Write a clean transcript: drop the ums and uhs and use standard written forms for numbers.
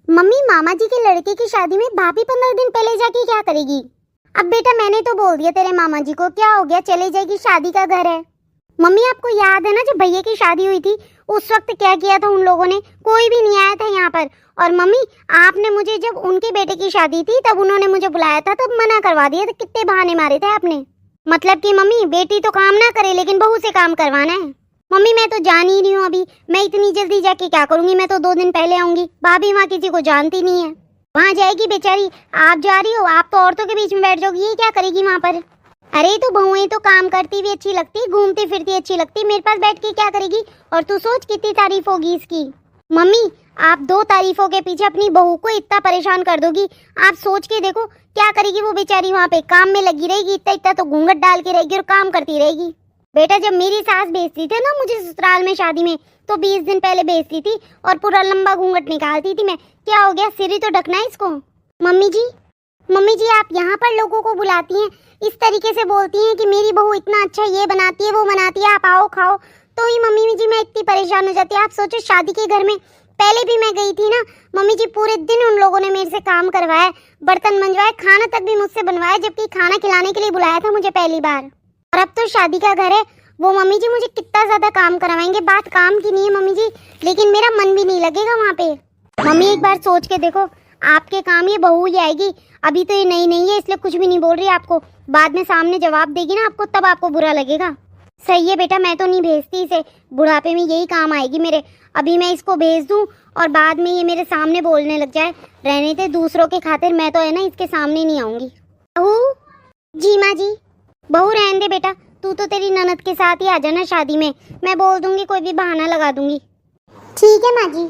Mummy मामा जी के लड़के की शादी में भाभी 15 दिन पहले जाके क्या करेगी? अब बेटा मैंने तो बोल दिया तेरे मामा जी को, क्या हो गया, चले जाएगी, शादी का घर है। मम्मी आपको याद है ना जब भैया की शादी हुई थी उस वक्त क्या किया था उन लोगों ने? कोई भी नहीं आया था यहाँ पर। और मम्मी आपने मुझे जब उनके बेटे की शादी थी तब उन्होंने मुझे बुलाया था, तब मना करवा दिया था। कितने बहाने मारे थे आपने। मतलब कि मम्मी बेटी तो काम ना करे लेकिन बहू से काम करवाना है। मम्मी मैं तो जान ही नहीं हूँ अभी, मैं इतनी जल्दी जाके क्या करूंगी? मैं तो 2 दिन पहले आऊंगी। भाभी वहाँ किसी को जानती नहीं है, वहाँ जाएगी बेचारी। आप जा रही हो, आप तो औरतों के बीच में बैठ जाओगी, ये क्या करेगी वहाँ पर? अरे तो बहुएं तो काम करती भी अच्छी लगती, घूमती फिरती अच्छी लगती, मेरे पास बैठ के क्या करेगी? और तू सोच कितनी तारीफ होगी इसकी। मम्मी आप 2 तारीफों के पीछे अपनी बहू को इतना परेशान कर दोगी। आप सोच के देखो क्या करेगी वो बेचारी, वहाँ पे काम में लगी रहेगी, इतना इतना तो घूंघट डाल के रहेगी और काम करती रहेगी। बेटा जब मेरी सास भेजती थी ना मुझे ससुराल में शादी में, तो 20 दिन पहले भेजती थी और पूरा लंबा घूंघट निकालती थी मैं। क्या हो गया, सिर ही तो ढकना है इसको। मम्मी जी आप यहाँ पर लोगों को बुलाती हैं, इस तरीके से बोलती हैं कि मेरी बहू इतना अच्छा ये बनाती है वो बनाती है, आप आओ खाओ, तो ही मम्मी जी मैं इतनी परेशान हो जाती है। आप सोचो शादी के घर में पहले भी मैं गई थी ना मम्मी जी, पूरे दिन उन लोगों ने मेरे से काम करवाया, बर्तन मंजवाए, खाना तक भी मुझसे बनवाया, जबकि खाना खिलाने के लिए बुलाया था मुझे पहली बार। और अब तो शादी का घर है, वो मम्मी जी मुझे कितना ज्यादा काम करवाएंगे। बात काम की नहीं है मम्मी जी, लेकिन मेरा मन भी नहीं लगेगा वहाँ पे। मम्मी एक बार सोच के देखो, आपके काम ये बहू ही आएगी, अभी तो ये नई नहीं है इसलिए कुछ भी नहीं बोल रही आपको, बाद में सामने जवाब देगी ना आपको तब आपको बुरा लगेगा। सही है बेटा, मैं तो नहीं भेजती इसे, बुढ़ापे में यही काम आएगी मेरे। अभी मैं इसको भेज दूं और बाद में ये मेरे सामने बोलने लग जाए, रहने दे दूसरों के खातिर, मैं तो है ना इसके सामने नहीं आऊंगी। बहू जी, माँ जी। बहू रहने दे बेटा, तू तो तेरी ननद के साथ ही आ जाना शादी में, मैं बोल दूंगी, कोई भी बहाना लगा दूंगी। ठीक है माँ जी।